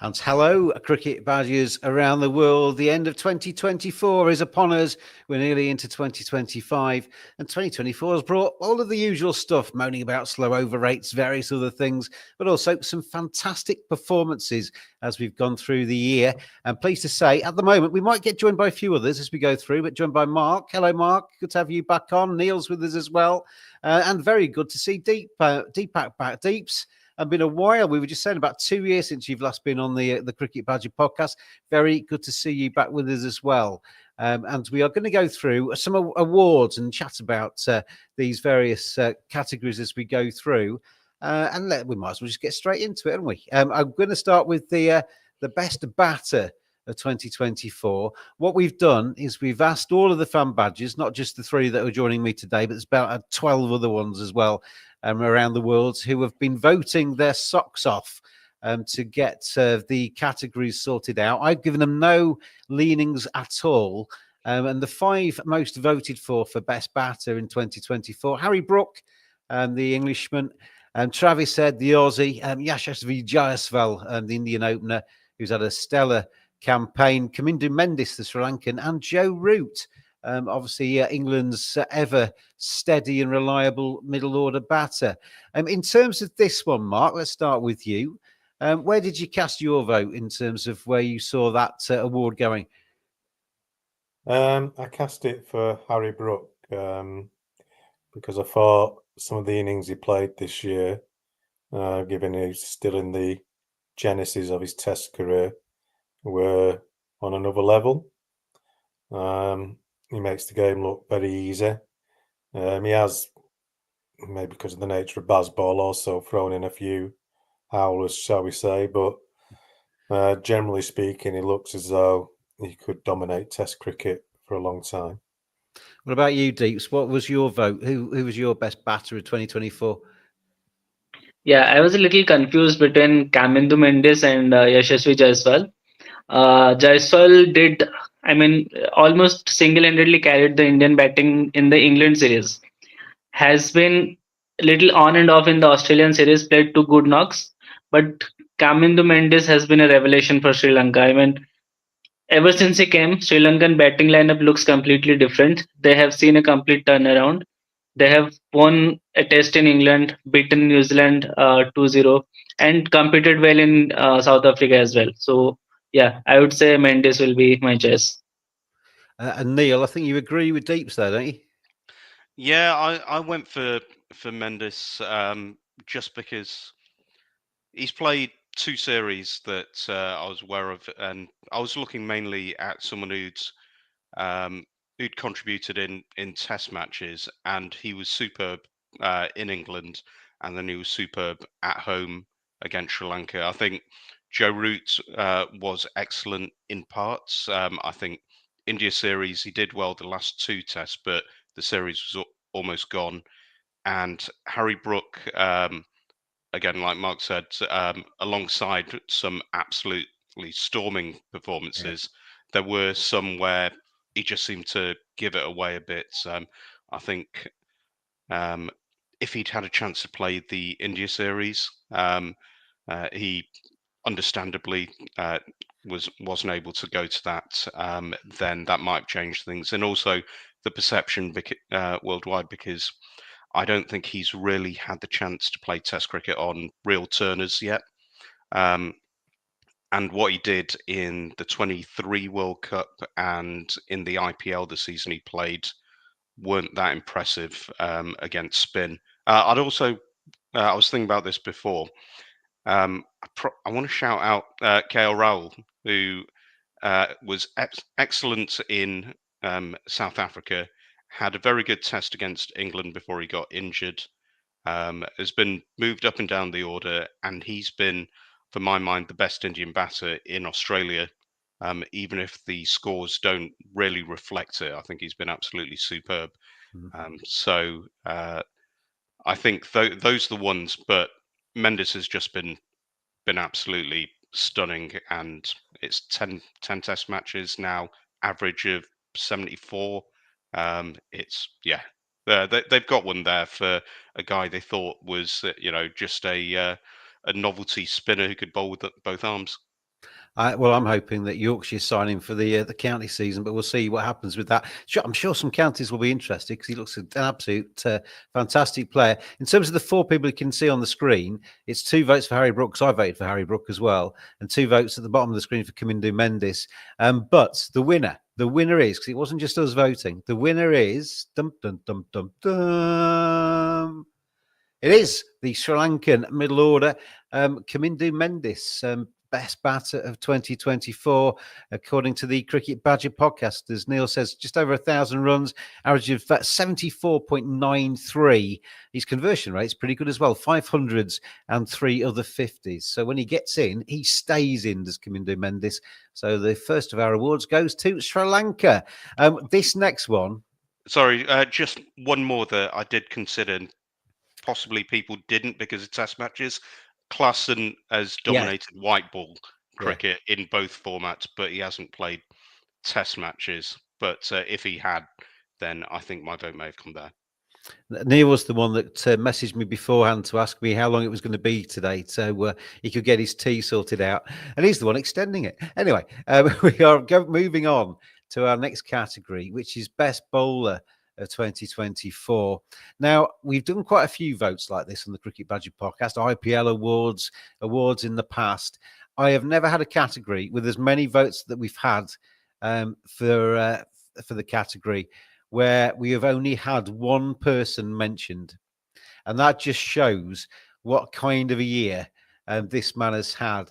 And hello, cricket badgers around the world. The end of 2024 is upon us. We're nearly into 2025, and 2024 has brought all of the usual stuff, moaning about slow over rates, various other things, but also some fantastic performances as we've gone through the year. I'm pleased to say, at the moment, we might get joined by a few others as we go through, but joined by Mark. Hello, Mark. Good to have you back on. Neil's with us as well, and very good to see Deepak back. Deeps. It's been a while. We were just saying about 2 years since you've last been on the Cricket Badger podcast. Very good to see you back with us as well. And we are going to go through some awards and chat about these various categories as we go through. We might as well just get straight into it, haven't we? I'm going to start with the best batter of 2024. What we've done is we've asked all of the fan badges, not just the three that are joining me today, but there's about 12 other ones as well around the world who have been voting their socks off to get the categories sorted out. I've given them no leanings at all. And the 5 most voted for best batter in 2024, Harry Brook, the Englishman, Travis said, the Aussie, Yashasvi Jayaswal, the Indian opener, who's had a stellar campaign, Kamindu Mendis, the Sri Lankan, and Joe Root, obviously England's ever steady and reliable middle order batter. In terms of this one, Mark, let's start with you. Where did you cast your vote in terms of where you saw that award going? I cast it for Harry Brook because I thought some of the innings he played this year, given he's still in the genesis of his Test career, were on another level. He makes the game look very easy. He has, maybe because of the nature of Bazball, also thrown in a few howlers, shall we say, but generally speaking, he looks as though he could dominate Test cricket for a long time. What about you, Deeps? What was your vote? Who was your best batter of 2024? Yeah, I was a little confused between Kamindu Mendes and Yashasvi Jaiswal. Jaiswal did, almost single-handedly carried the Indian batting in the England series. Has been a little on and off in the Australian series, played 2 good knocks, but Kamindu Mendes has been a revelation for Sri Lanka. Ever since he came, Sri Lankan batting lineup looks completely different. They have seen a complete turnaround. They have won a test in England, beaten New Zealand 2-0, and competed well in South Africa as well. So, yeah, I would say Mendes will be my choice. And Neil, I think you agree with Deeps there, don't you? Yeah, I went for Mendes just because he's played 2 series that I was aware of, and I was looking mainly at someone who'd contributed in Test matches, and he was superb in England, and then he was superb at home against Sri Lanka. I think Joe Root was excellent in parts. I think India series he did well the last 2 tests, but the series was almost gone. And Harry Brook, again, like Mark said, alongside some absolutely storming performances, there were some where he just seemed to give it away a bit. I think if he'd had a chance to play the India series, he understandably wasn't able to go to that. Then that might have changed things, and also the perception worldwide, because I don't think he's really had the chance to play Test cricket on real turners yet. And what he did in the 23 World Cup and in the IPL the season he played weren't that impressive against spin. I was thinking about this before. I want to shout out KL Rahul, who was excellent in South Africa, had a very good test against England before he got injured, has been moved up and down the order, and he's been, for my mind, the best Indian batter in Australia. Even if the scores don't really reflect it, I think he's been absolutely superb. I think those are the ones, but Mendes has just been absolutely stunning, and it's 10 test matches now, average of 74. It's they've got one there for a guy they thought was just a novelty spinner who could bowl with both arms. I'm hoping that Yorkshire's signing for the county season, but we'll see what happens with that. I'm sure some counties will be interested because he looks an absolute fantastic player. In terms of the 4 people you can see on the screen, it's 2 votes for Harry Brook, because I voted for Harry Brook as well, and 2 votes at the bottom of the screen for Kamindu Mendis. But the winner is, because it wasn't just us voting, the winner is dum dum dum dum dum. It is the Sri Lankan middle order, Kamindu Mendis, best batter of 2024, according to the Cricket Badger podcast. As Neil says, just over 1,000 runs, average of 74.93. His conversion rate's pretty good as well, 500s and 3 other 50s. So when he gets in, he stays in, does Kamindu Mendis. So the first of our awards goes to Sri Lanka. This next one. Sorry, just one more that I did consider. Possibly people didn't because of test matches. Klassen has dominated white ball cricket in both formats, but he hasn't played test matches. But if he had, then I think my vote may have come there. Neil was the one that messaged me beforehand to ask me how long it was going to be today, so he could get his tea sorted out, and he's the one extending it. Anyway, we are moving on to our next category, which is best bowler of 2024. Now, we've done quite a few votes like this on the Cricket Badger podcast, IPL awards in the past. I have never had a category with as many votes that we've had for the category where we have only had one person mentioned. And that just shows what kind of a year this man has had.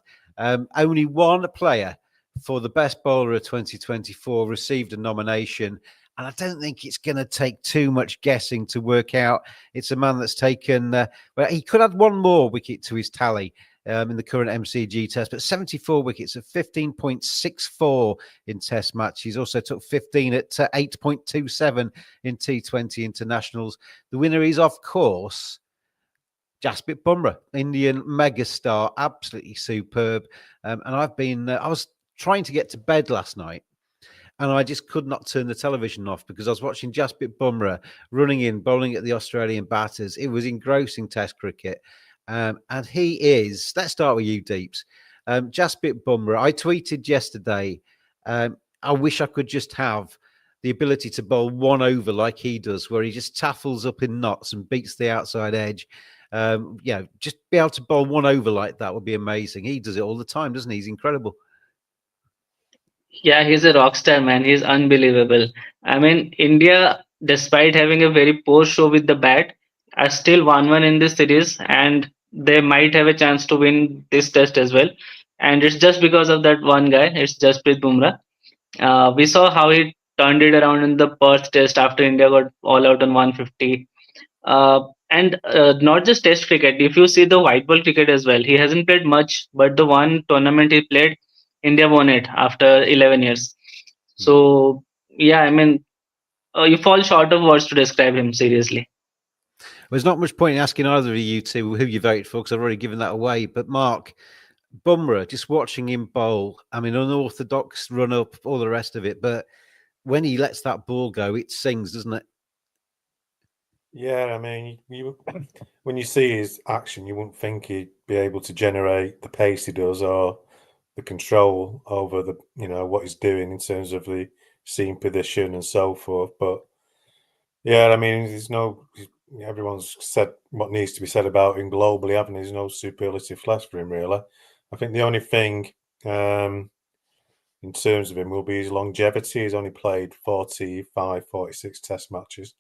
Only one player for the best bowler of 2024 received a nomination. And I don't think it's going to take too much guessing to work out. It's a man that's taken, well, he could add one more wicket to his tally in the current MCG test, but 74 wickets at 15.64 in test match. He's also took 15 at 8.27 in T20 internationals. The winner is, of course, Jasprit Bumrah, Indian megastar, absolutely superb. And I was trying to get to bed last night, and I just could not turn the television off because I was watching Jasprit Bumrah running in, bowling at the Australian batters. It was engrossing test cricket. And he is, let's start with you, Deeps. Jasprit Bumrah, I tweeted yesterday, I wish I could just have the ability to bowl one over like he does, where he just taffles up in knots and beats the outside edge. Just be able to bowl one over like that would be amazing. He does it all the time, doesn't he? He's incredible. Yeah, he's a rock star, man. He's unbelievable. I mean, India, despite having a very poor show with the bat, are still 1-1 in this series, and they might have a chance to win this test as well. And it's just because of that one guy. It's Jasprit Bumrah. We saw how he turned it around in the Perth test after India got all out on 150. And not just test cricket. If you see the white ball cricket as well, he hasn't played much, but the one tournament he played, India won it after 11 years. So, yeah, I mean, you fall short of words to describe him, seriously. There's not much point in asking either of you two who you voted for, because I've already given that away. But Mark, Bumrah, just watching him bowl, I mean, unorthodox run up, all the rest of it. But when he lets that ball go, it sings, doesn't it? Yeah, I mean, when you see his action, you wouldn't think he'd be able to generate the pace he does or the control over the, what he's doing in terms of the seam position and so forth. But yeah, I mean, everyone's said what needs to be said about him globally, haven't they? There's no superlative left for him, really. I think the only thing in terms of him will be his longevity. He's only played 45, 46 test matches,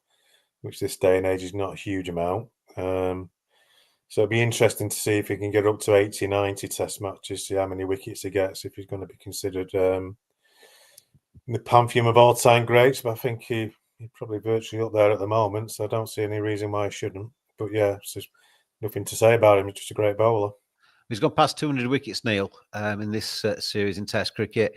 which this day and age is not a huge amount. So it'll be interesting to see if he can get up to 80, 90 test matches, see how many wickets he gets, if he's going to be considered in the pantheon of all-time greats. But I think he's probably virtually up there at the moment, so I don't see any reason why he shouldn't. But yeah, so there's nothing to say about him. He's just a great bowler. He's gone past 200 wickets, Neil, in this series in Test cricket.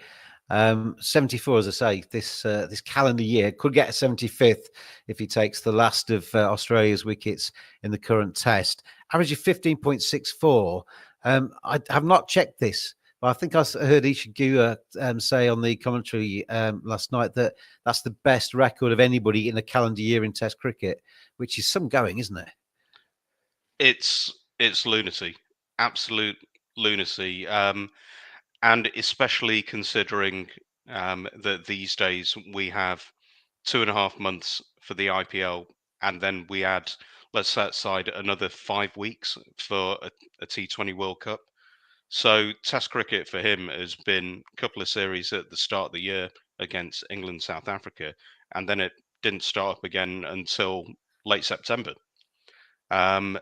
74, as I say, this calendar year could get a 75th if he takes the last of Australia's wickets in the current Test. Average of 15.64. I have not checked this, but I think I heard Ishigu say on the commentary last night that that's the best record of anybody in a calendar year in Test cricket, which is some going, isn't it? It's lunacy, absolute lunacy. and especially considering that these days we have 2.5 months for the IPL, and then we add, let's set aside another 5 weeks for a T20 World Cup. So Test cricket for him has been a couple of series at the start of the year against England, South Africa, and then it didn't start up again until late September. Um,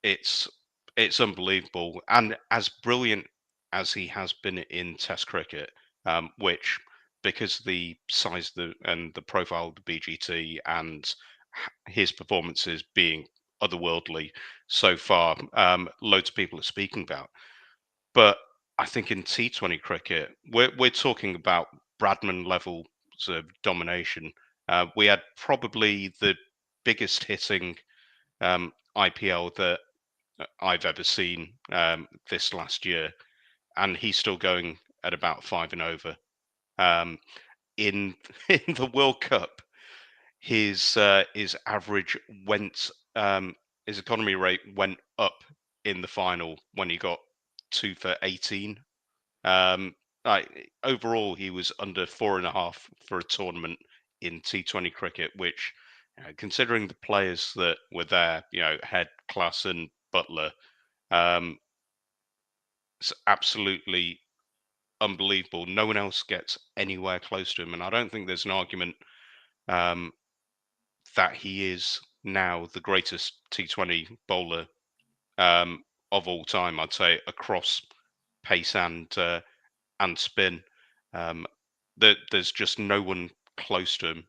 it's unbelievable, and as brilliant as he has been in Test cricket, which because the size and the profile of the BGT and his performances being otherworldly so far, loads of people are speaking about. But I think in T20 cricket, we're talking about Bradman level sort of domination. We had probably the biggest hitting IPL that I've ever seen this last year, and he's still going at about 5 and over. In in the World Cup, his average went his economy rate went up in the final when he got 2 for 18. Overall, he was under 4.5 for a tournament in T20 cricket, which, considering the players that were there, Head, Klass, and Buttler, it's absolutely unbelievable. No one else gets anywhere close to him, and I don't think there's an argument that he is now the greatest T20 bowler of all time. I'd say across pace and spin. There's just no one close to him.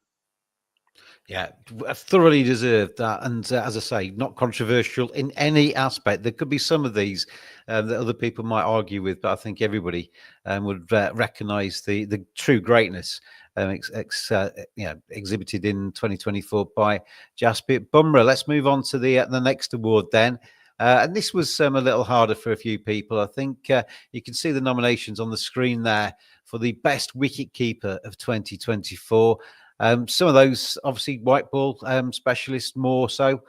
Yeah, thoroughly deserved that. And as I say, not controversial in any aspect. There could be some of these that other people might argue with, but I think everybody would recognise the true greatness exhibited in 2024 by Jasprit Bumrah. Let's move on to the next award then. And this was a little harder for a few people. I think you can see the nominations on the screen there for the best wicketkeeper of 2024. Some of those, obviously, white ball specialists more so,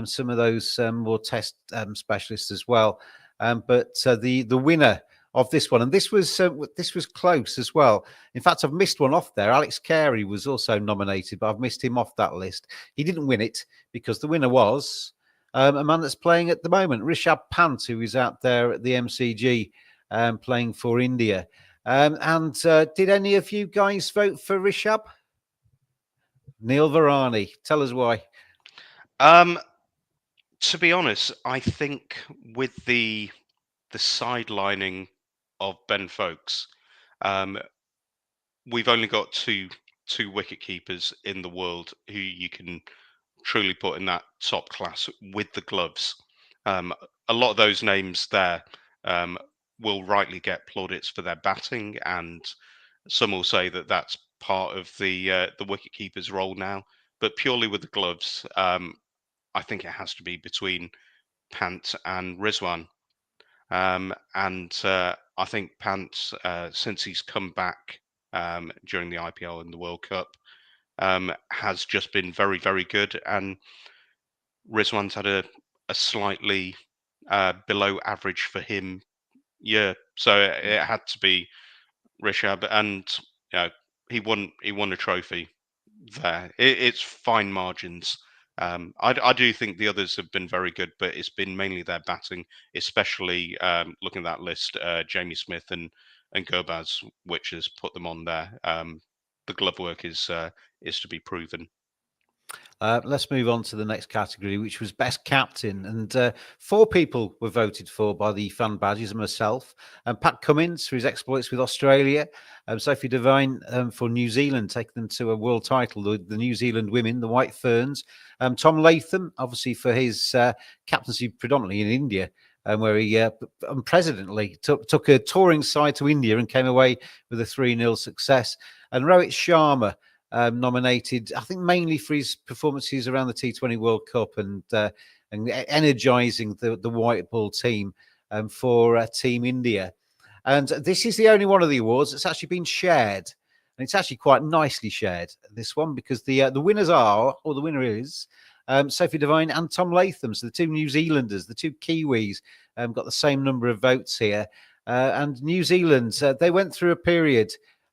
some of those more test specialists as well. But the winner of this one, and this was close as well. In fact, I've missed one off there. Alex Carey was also nominated, but I've missed him off that list. He didn't win it because the winner was a man that's playing at the moment, Rishabh Pant, who is out there at the MCG playing for India. And did any of you guys vote for Rishabh? Neil Varani, tell us why. To be honest, I think with the sidelining of Ben Foakes, we've only got two wicket keepers in the world who you can truly put in that top class with the gloves. A lot of those names there will rightly get plaudits for their batting, and some will say that that's part of the wicket keeper's role now. But purely with the gloves, I think it has to be between Pant and Rizwan. And I think Pant, since he's come back during the IPL and the World Cup, has just been very, very good. And Rizwan's had a slightly below average for him year. So it had to be Rishabh, and he won a trophy there. It's fine margins. I do think the others have been very good, but it's been mainly their batting, especially looking at that list, Jamie Smith and Gurbaz, which has put them on there. The glove work is to be proven. Let's move on to the next category, which was best captain. And 4 people were voted for by the fan badges, and myself. And Pat Cummins for his exploits with Australia. Sophie Devine for New Zealand, taking them to a world title, the New Zealand women, the White Ferns. Tom Latham, obviously, for his captaincy predominantly in India, where he unprecedentedly took a touring side to India and came away with a 3-0 success. And Rohit Sharma, nominated, I think, mainly for his performances around the T20 World Cup and energising the white ball team for Team India. And this is the only one of the awards that's actually been shared. And it's actually quite nicely shared, this one, because the winners are, or the winner is, Sophie Devine and Tom Latham. So the 2 New Zealanders, the 2 Kiwis, got the same number of votes here. And New Zealand, they went through a period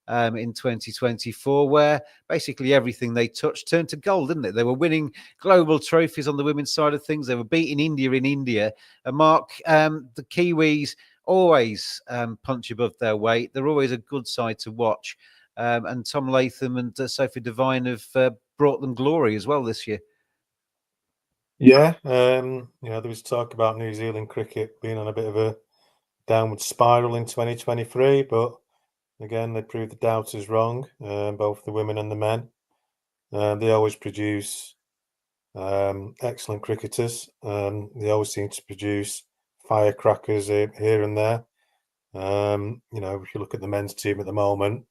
in 2024 where basically everything they touched turned to gold, didn't it? They were winning global trophies on the women's side of things. They were beating India in India. And Mark, the Kiwis always punch above their weight. They're always a good side to watch. And Tom Latham and Sophie Devine have brought them glory as well this year. Yeah, there was talk about New Zealand cricket being on a bit of a downward spiral in 2023, but again, they proved the doubters wrong, both the women and the men. They always produce excellent cricketers. They always seem to produce firecrackers here and there. If you look at the men's team at the moment,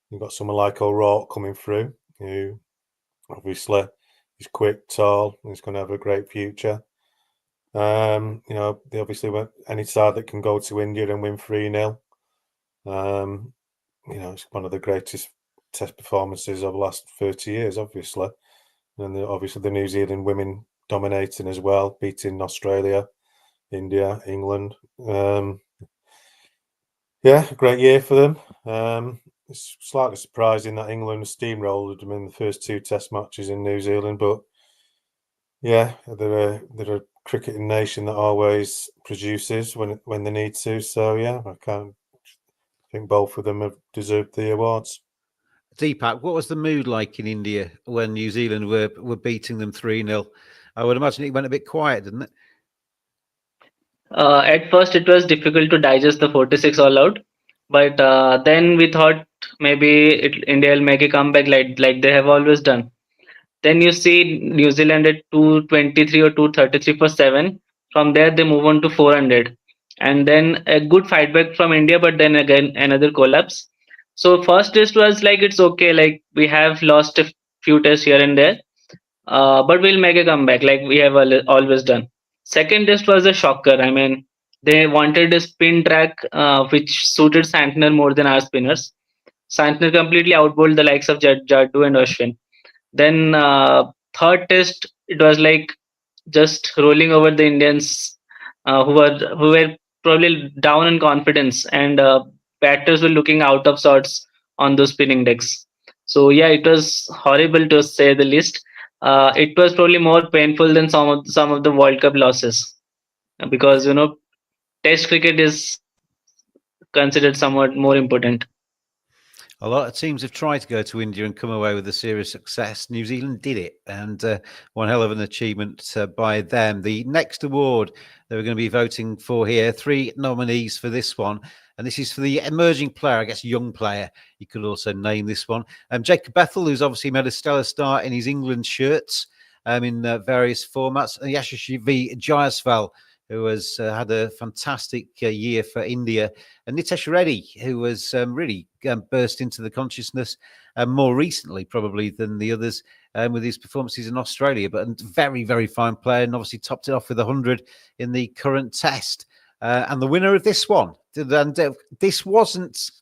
you've got someone like O'Rourke coming through, who obviously is quick, tall, and he's going to have a great future. They obviously want any side that can go to India and win 3-0. It's one of the greatest test performances of the last 30 years, obviously. And obviously the New Zealand women dominating as well, beating Australia, India, England. A great year for them. It's slightly surprising that England steamrolled them in the first 2 test matches in New Zealand, but yeah, they're a cricketing nation that always produces when they need to. So yeah, I think both of them have deserved the awards. Deepak, what was the mood like in India when New Zealand were beating them 3-0? I would imagine it went a bit quiet, didn't it? At first, it was difficult to digest the 46 all out, but then we thought maybe India will make a comeback like they have always done. Then you see New Zealand at 223 or 233 for 7. From there, they move on to 400. And then a good fight back from India, but then again, another collapse. So, first test was like, it's okay. Like, we have lost a few tests here and there, but we'll make a comeback like we have always done. Second test was a shocker. I mean, they wanted a spin track which suited Santner more than our spinners. Santner completely outbowled the likes of Jaddu and Ashwin. Then third test, it was like just rolling over the Indians, who were probably down in confidence, and batters were looking out of sorts on those spinning decks. So yeah, it was horrible to say the least. It was probably more painful than some of the World Cup losses, because Test cricket is considered somewhat more important. A lot of teams have tried to go to India and come away with a serious success. New Zealand did it, and one hell of an achievement by them. The next award that we're going to be voting for here, 3 nominees for this one, and this is for the emerging player, I guess young player. You could also name this one. Jacob Bethel, who's obviously made a stellar start in his England shirts in various formats. And Yashasvi Jayaswal, who has had a fantastic year for India, and Nitesh Reddy, who has really burst into the consciousness more recently, probably, than the others with his performances in Australia. But a very, very fine player, and obviously topped it off with 100 in the current test. And the winner of this one, and this wasn't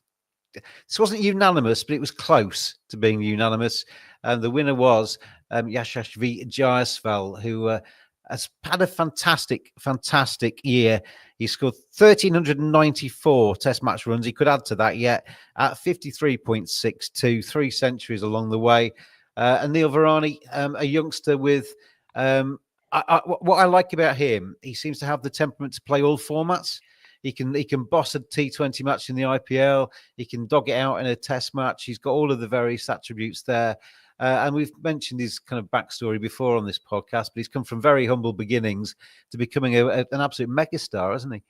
unanimous, but it was close to being unanimous. And the winner was Yashasvi Jayaswal, who has had a fantastic year. He scored 1,394 test match runs. He could add to that yet at 53.62, 3 centuries along the way. And Neil Varani, a youngster with what I like about him, he seems to have the temperament to play all formats. He can boss a T20 match in the IPL. He can dog it out in a test match. He's got all of the various attributes there. And we've mentioned his kind of backstory before on this podcast, but he's come from very humble beginnings to becoming an absolute megastar, hasn't he?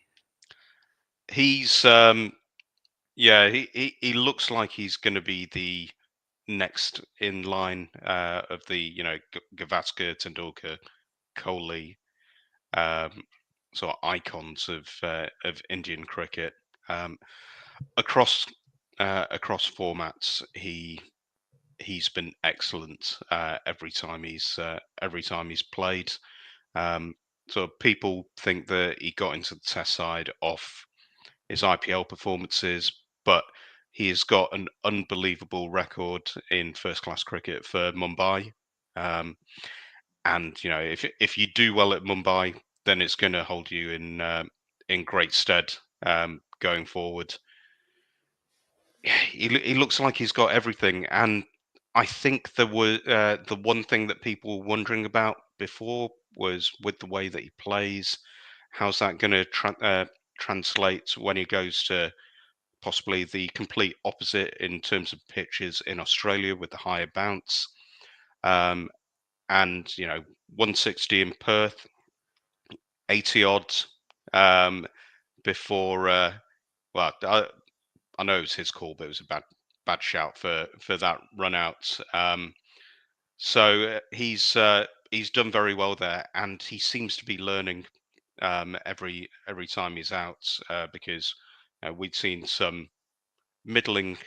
He's he looks like he's going to be the next in line of the Gavaskar, Tendulkar, Kohli, sort of icons of Indian cricket. Across formats, he's been excellent every time he's played. So people think that he got into the test side off his IPL performances, but he has got an unbelievable record in first-class cricket for Mumbai. And if you do well at Mumbai, then it's going to hold you in great stead going forward. He looks like he's got everything, and I think there was the one thing that people were wondering about before was with the way that he plays, how's that going to translate when he goes to possibly the complete opposite in terms of pitches in Australia with the higher bounce. And 160 in Perth, 80 odd before. Well, I know it was his call, but it was a bad shout for that run out. So he's done very well there, and he seems to be learning every time he's out, because we'd seen some middling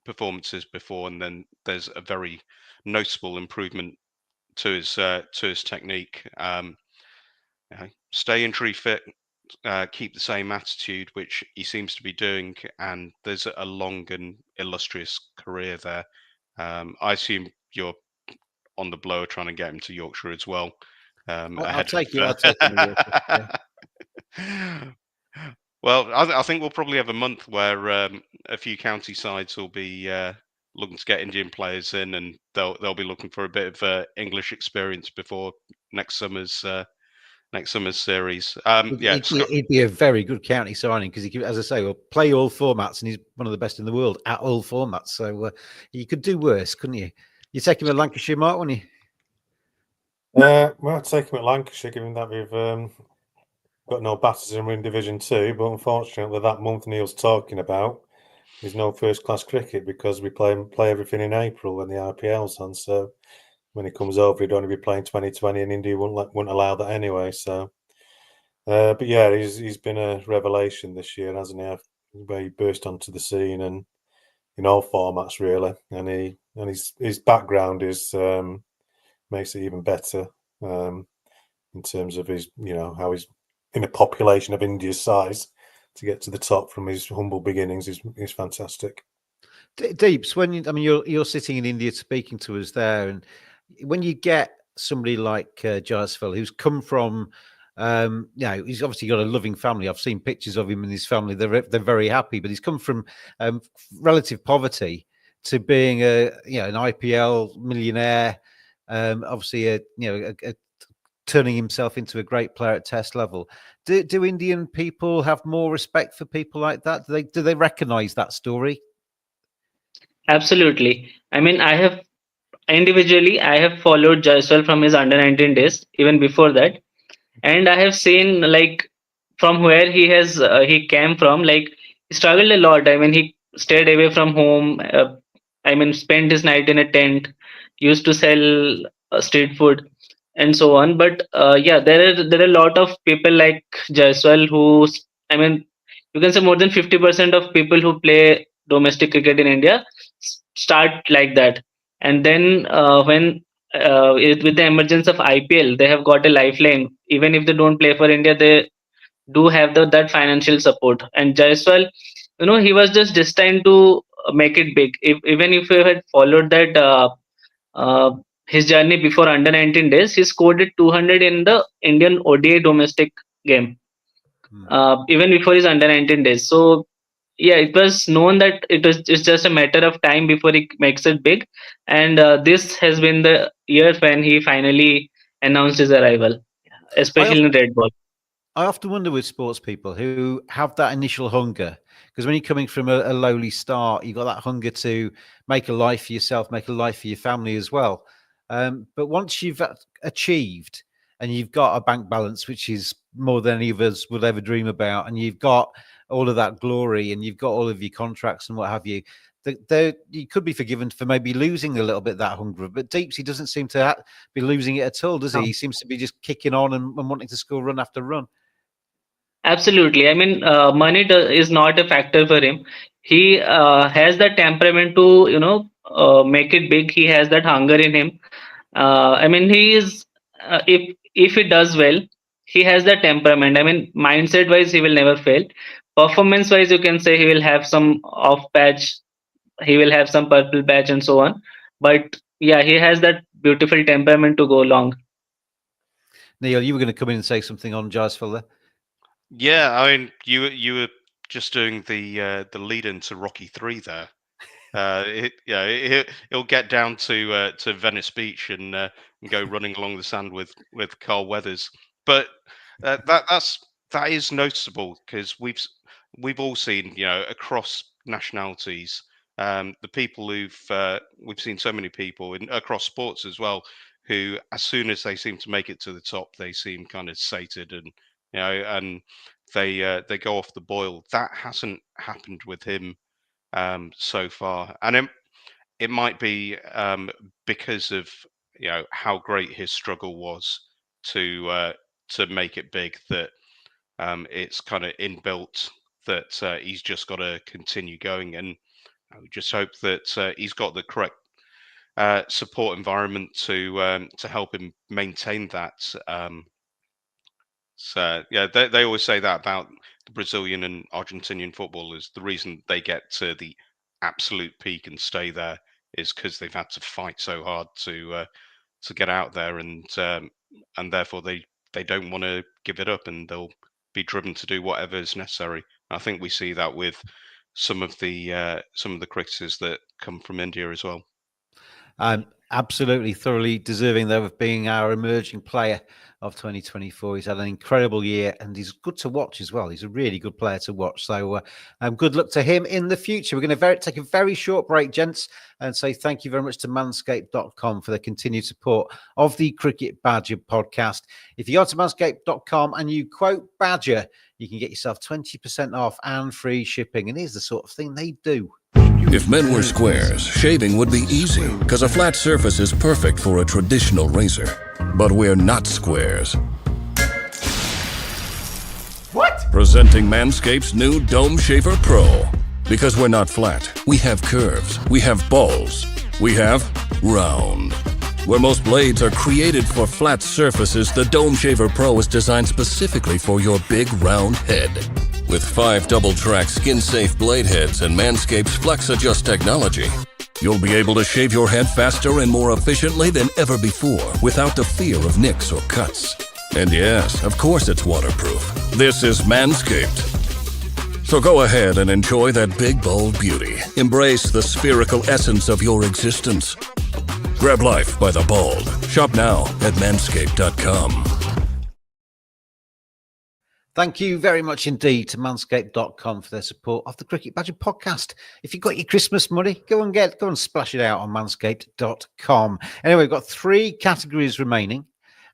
performances before, and then there's a very noticeable improvement to his technique. Stay injury fit, keep the same attitude, which he seems to be doing, and there's a long and illustrious career there. I assume you're on the blower trying to get him to Yorkshire as well. I'll take you. I'll take him to Yorkshire. Yeah. Well, I think we'll probably have a month where a few county sides will be looking to get Indian players in, and they'll be looking for a bit of English experience before next summer's series. He'd be a very good county signing because he could, as I say, will play all formats, and he's one of the best in the world at all formats. So you could do worse, couldn't you? You take him at Lancashire, Mark, wouldn't you? Well, I'd take him at Lancashire, given that we've got no batters in Division 2, but unfortunately that month Neil's talking about is no first-class cricket because we play everything in April when the IPL's on. So when he comes over, he'd only be playing 2020, and India wouldn't allow that anyway. So, but yeah, he's been a revelation this year, hasn't he? Where he burst onto the scene and in all formats really, and his background is makes it even better in terms of his how he's in a population of India's size to get to the top from his humble beginnings is fantastic. Deeps, you're sitting in India speaking to us there, and when you get somebody like Jaiswal, who's come from, he's obviously got a loving family. I've seen pictures of him and his family. They're very happy, but he's come from relative poverty to being an IPL millionaire. Obviously, turning himself into a great player at Test level. Do Indian people have more respect for people like that? Do they recognise that story? Absolutely. I mean, I have followed Jaiswal from his under-19 days, even before that, and I have seen like from where he came from. Like he struggled a lot. I mean, he stayed away from home. Spent his night in a tent. Used to sell street food and so on. But there are a lot of people like Jaiswal who, I mean, you can say more than 50% of people who play domestic cricket in India start like that, and then with the emergence of IPL, they have got a lifeline. Even if they don't play for India, they do have that financial support. And Jaiswal, he was just destined to make it big. Even if you had followed that his journey before under-19 days, he scored at 200 in the Indian ODI domestic game, even before his under-19 days. So yeah, it was known that it's just a matter of time before he makes it big, and this has been the year when he finally announced his arrival, especially in red ball. I often wonder with sports people who have that initial hunger, because when you're coming from a lowly start, you've got that hunger to make a life for yourself, make a life for your family as well. But once you've achieved and you've got a bank balance, which is more than any of us would ever dream about, and you've got all of that glory and you've got all of your contracts and what have you, you could be forgiven for maybe losing a little bit of that hunger. But Deepsy doesn't seem to be losing it at all, does he? He seems to be just kicking on and wanting to score run after run. Absolutely. I mean, money is not a factor for him. He has that temperament to make it big. He has that hunger in him. I mean, he is if he does well, he has that temperament. I mean, mindset wise, he will never fail. Performance wise, you can say he will have some off patch, he will have some purple patch, and so on. But yeah, he has that beautiful temperament to go along. Neil, you were going to come in and say something on Jaiswal there. Yeah, I mean, you were just doing the lead into Rocky 3 there. He'll get down to Venice Beach and go running along the sand with Carl Weathers. But that is noticeable because we've all seen, across nationalities, the people we've seen so many people across sports as well, who as soon as they seem to make it to the top, they seem kind of sated and and they go off the boil. That hasn't happened with him so far, and it might be because of how great his struggle was to make it big, that it's kind of inbuilt that he's just got to continue going, and I would just hope that he's got the correct support environment to help him maintain that. So yeah, they always say that about the Brazilian and Argentinian footballers. The reason they get to the absolute peak and stay there is because they've had to fight so hard to get out there, and therefore they don't want to give it up, and they'll be driven to do whatever is necessary. I think we see that with some of the cricketers that come from India as well. Absolutely, thoroughly deserving, though, of being our emerging player of 2024. He's had an incredible year, and he's good to watch as well. He's a really good player to watch. So good luck to him in the future. We're going to take a very short break, gents, and say thank you very much to manscaped.com for the continued support of the Cricket Badger podcast. If you go to manscaped.com and you quote Badger, you can get yourself 20% off and free shipping. And here's the sort of thing they do. If men were squares, shaving would be easy, because a flat surface is perfect for a traditional razor. But we're not squares. What? Presenting Manscaped's new Dome Shaver Pro. Because we're not flat, we have curves, we have balls, we have round. Where most blades are created for flat surfaces, the Dome Shaver Pro is designed specifically for your big round head. With 5 double-track skin-safe blade heads and Manscaped's Flex Adjust technology, you'll be able to shave your head faster and more efficiently than ever before without the fear of nicks or cuts. And yes, of course it's waterproof. This is Manscaped. So go ahead and enjoy that big, bold beauty. Embrace the spherical essence of your existence. Grab life by the bald. Shop now at manscaped.com. Thank you very much indeed to manscaped.com for their support of the Cricket Badger podcast. If you've got your Christmas money, go and splash it out on manscaped.com. Anyway, we've got 3 categories remaining.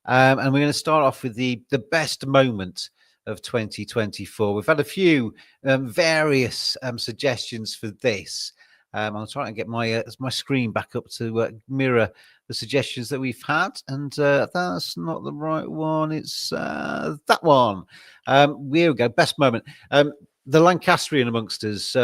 And we're going to start off with the best moment of 2024. We've had a few various suggestions for this. I'll try and get my screen back up to mirror the suggestions that we've had, and that's not the right one. It's that one. Here we go. Best moment. The Lancastrian amongst us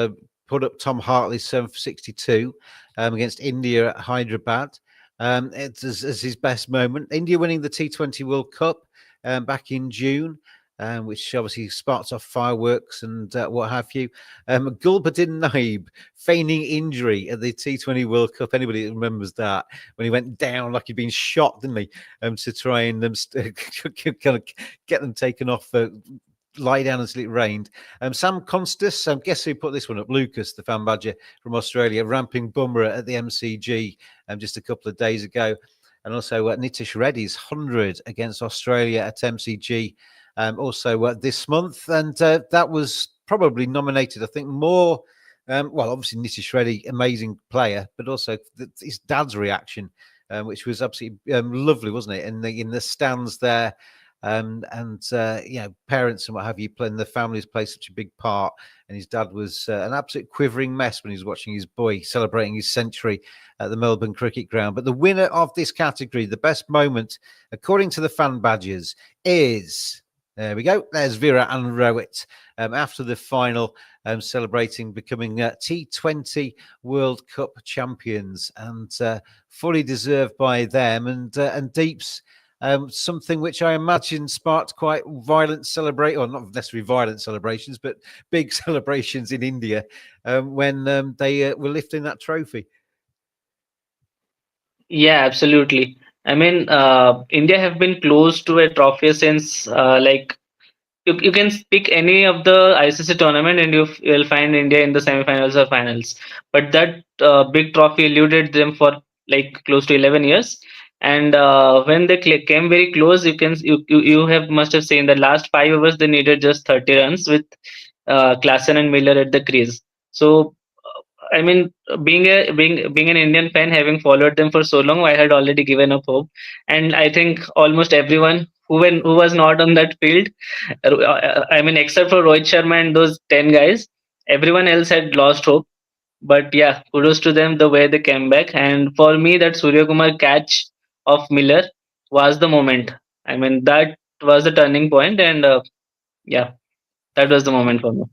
put up Tom Hartley's 7 for 62 against India at Hyderabad. It's as his best moment. India winning the T20 World Cup back in June. Which obviously sparked off fireworks and what have you. Gulbuddin Naib feigning injury at the T20 World Cup. Anybody that remembers that, when he went down like he'd been shot, didn't he? To try and kind of get them taken off, lie down until it rained. Sam Constas, guess who put this one up? Lucas, the fan badger from Australia, ramping Bumrah at the MCG just a couple of days ago. And also Nitish Reddy's 100 against Australia at MCG. Also this month, and that was probably nominated, I think, more. Well, obviously Nitish Reddy, amazing player, but also his dad's reaction, which was absolutely lovely, wasn't it? In the stands there, and parents and what have you, playing the families play such a big part. And his dad was an absolute quivering mess when he was watching his boy celebrating his century at the Melbourne Cricket Ground. But the winner of this category, the best moment, according to the fan badges, is. There we go. There's Vera and Rowett after the final, celebrating becoming T20 World Cup champions, and fully deserved by them. And Deeps, something which I imagine sparked quite violent or not necessarily violent celebrations, but big celebrations in India when they were lifting that trophy. Yeah, absolutely. I mean, India have been close to a trophy since you can pick any of the ICC tournament and you'll find India in the semifinals or finals. But that big trophy eluded them for like close to 11 years. And when they came very close, you have must have seen the last 5 overs they needed just 30 runs with Klaasen and Miller at the crease. So I mean, being an Indian fan, having followed them for so long, I had already given up hope, and I think almost everyone who was not on that field, I mean, except for Rohit Sharma and those 10 guys, everyone else had lost hope. But yeah, kudos to them the way they came back. And for me, that Surya Kumar catch of Miller was the moment. I mean, that was the turning point, and yeah, that was the moment for me.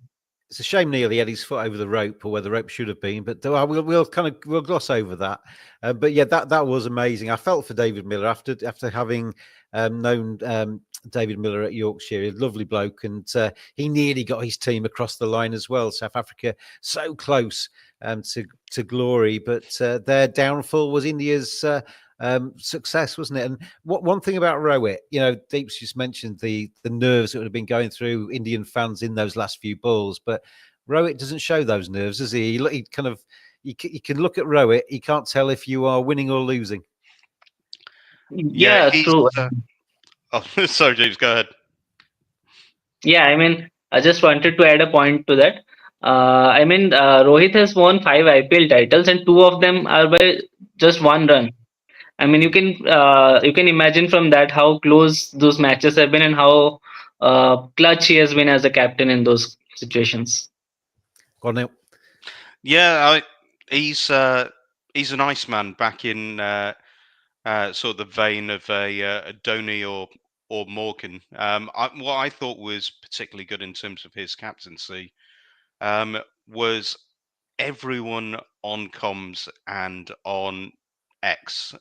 It's a shame Neil he had his foot over the rope, or where the rope should have been, but we'll gloss over that. But yeah, that was amazing. I felt for David Miller after having known David Miller at Yorkshire, a lovely bloke, and he nearly got his team across the line as well. South Africa so close to glory, but their downfall was India's success, wasn't it? And one thing about Rohit, Deeps just mentioned the nerves that would have been going through Indian fans in those last few balls, but Rohit doesn't show those nerves, does he? He kind of, you can look at Rohit, he can't tell if you are winning or losing. Yeah, true. Oh, sorry, James, go ahead. Yeah, I mean, I just wanted to add a point to that. I mean, Rohit has won 5 IPL titles, and 2 of them are by just 1 run. I mean, you can imagine from that how close those matches have been and how clutch he has been as a captain in those situations. Go on, Neil. Yeah, he's a nice man back in sort of the vein of a Dhoni or Morgan. What I thought was particularly good in terms of his captaincy was everyone on comms and on X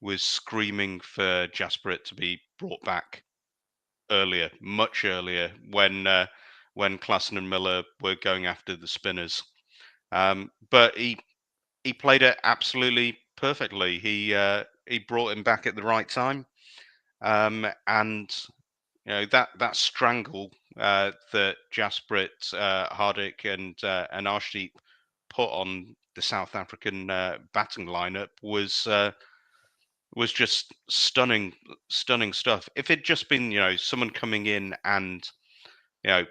was screaming for Jasprit to be brought back earlier, much earlier, when Klaasen and Miller were going after the spinners. But he played it absolutely perfectly. He brought him back at the right time, and that strangle that Jasprit, Hardik, and Arshdeep put on the South African batting lineup was just stunning stuff. If it'd just been someone coming in and a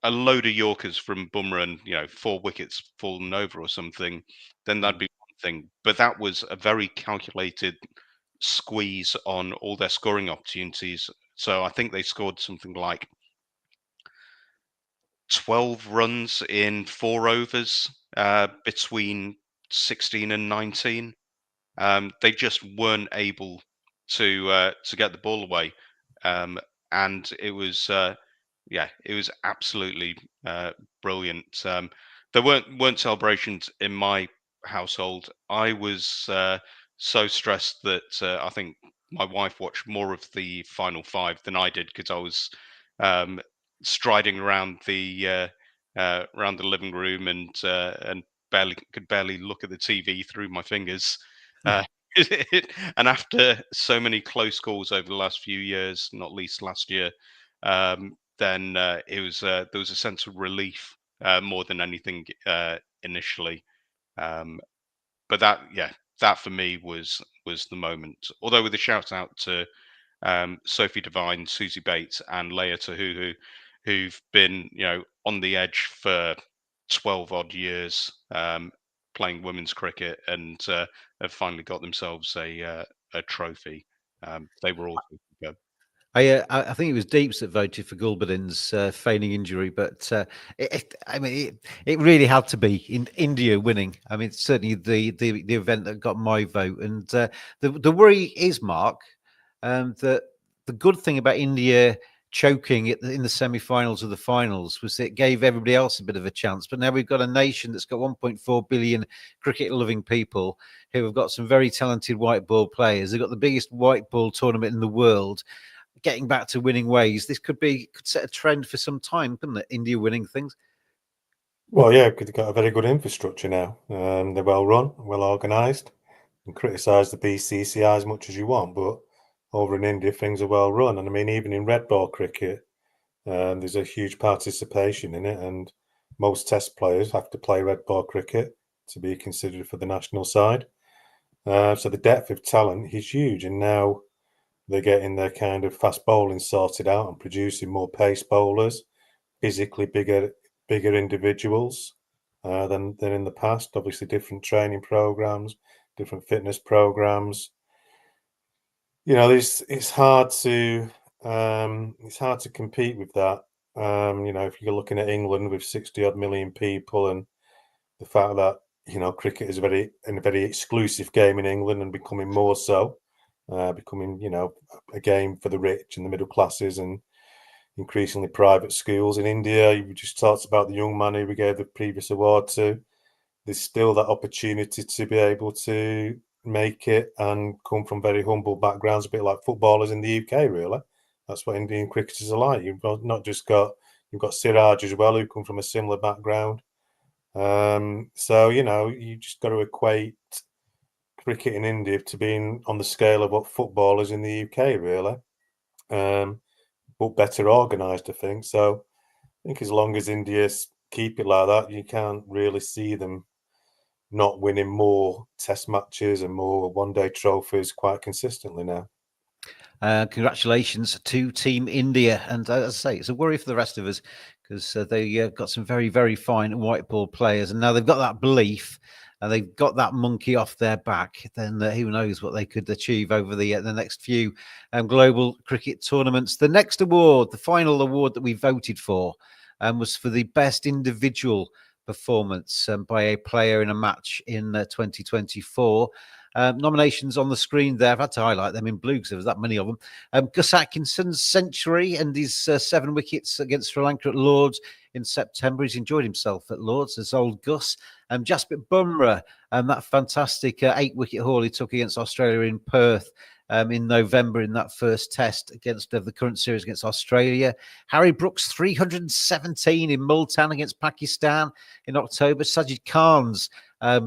load of Yorkers from Bumrah and 4 wickets fallen over or something, then that'd be one thing. But that was a very calculated squeeze on all their scoring opportunities. So I think they scored something like 12 runs in 4 overs between 16 and 19. They just weren't able to get the ball away, and it was it was absolutely brilliant. There weren't celebrations in my household. I was so stressed that I think my wife watched more of the final 5 than I did, because I was striding around the living room and could barely look at the TV through my fingers. And after so many close calls over the last few years, not least last year, then it was there was a sense of relief more than anything initially. But that for me was the moment. Although with a shout out to Sophie Devine, Susie Bates, and Leia Tahuhu, who've been on the edge for 12 odd years playing women's cricket, and have finally got themselves a trophy. They were all superb. I think it was Deeps that voted for Gulbadin's feigning injury, but it really had to be in India winning. I mean, it's certainly the event that got my vote. And the worry is, Mark, that the good thing about India choking in the semi-finals of the finals was it gave everybody else a bit of a chance. But now we've got a nation that's got 1.4 billion cricket-loving people who have got some very talented white ball players. They've got the biggest white ball tournament in the world. Getting back to winning ways, this could set a trend for some time, couldn't it? India winning things. Well, yeah, because they've got a very good infrastructure now. They're well run, well organised. And criticise the BCCI as much as you want, but over in India, things are well run. And I mean, even in red ball cricket, there's a huge participation in it, and most Test players have to play red ball cricket to be considered for the national side. So the depth of talent is huge, and now they're getting their kind of fast bowling sorted out and producing more pace bowlers, physically bigger individuals than in the past. Obviously, different training programs, different fitness programs. You know, it's hard to compete with that. You know, if you're looking at England with 60 odd million people, and the fact that, you know, cricket is a very exclusive game in England and becoming more so, becoming, you know, a game for the rich and the middle classes and increasingly private schools. In India, you just talked about the young man who we gave the previous award to. There's still that opportunity to be able to make it and come from very humble backgrounds, a bit like footballers in the UK, really. That's what Indian cricketers are like. You've got Siraj as well, who come from a similar background. So, you know, you just got to equate cricket in India to being on the scale of what footballers in the UK, really. But better organised, I think. So I think as long as India keep it like that, you can't really see them not winning more Test matches and more one-day trophies quite consistently now. Congratulations to Team India. And as I say, it's a worry for the rest of us because they got some very, very fine white ball players. And now they've got that belief and they've got that monkey off their back. Then who knows what they could achieve over the next few global cricket tournaments. The next award, the final award that we voted for, was for the best individual performance by a player in a match in 2024. Nominations on the screen there. I've had to highlight them in blue because there was that many of them. Gus Atkinson's century and his 7 wickets against Sri Lanka at Lords in September. He's enjoyed himself at Lords as old Gus. Jasprit Bumrah, that fantastic 8-wicket haul he took against Australia in Perth in November in that first test against the current series against Australia. Harry Brooks, 317 in Multan against Pakistan in October. Sajid Khan's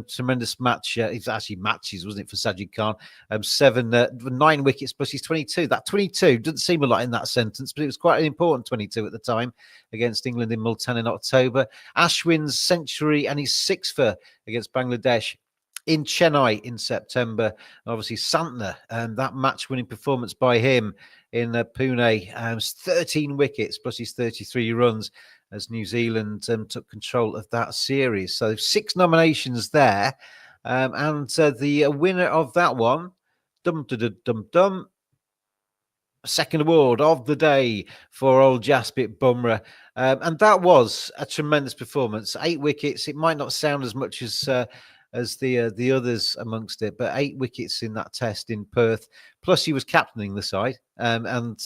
tremendous match. It was actually matches, wasn't it, for Sajid Khan? 9 wickets plus he's 22. That 22 doesn't seem a lot in that sentence, but it was quite an important 22 at the time against England in Multan in October. Ashwin's century and his 6th against Bangladesh in Chennai in September. And obviously Santner, that match-winning performance by him in Pune, 13 wickets plus his 33 runs as New Zealand took control of that series. So 6 nominations there. And the winner of that one, second award of the day for old Jasprit Bumrah. And that was a tremendous performance. 8 wickets. It might not sound as much as the others amongst it, but 8 wickets in that test in Perth. Plus, he was captaining the side and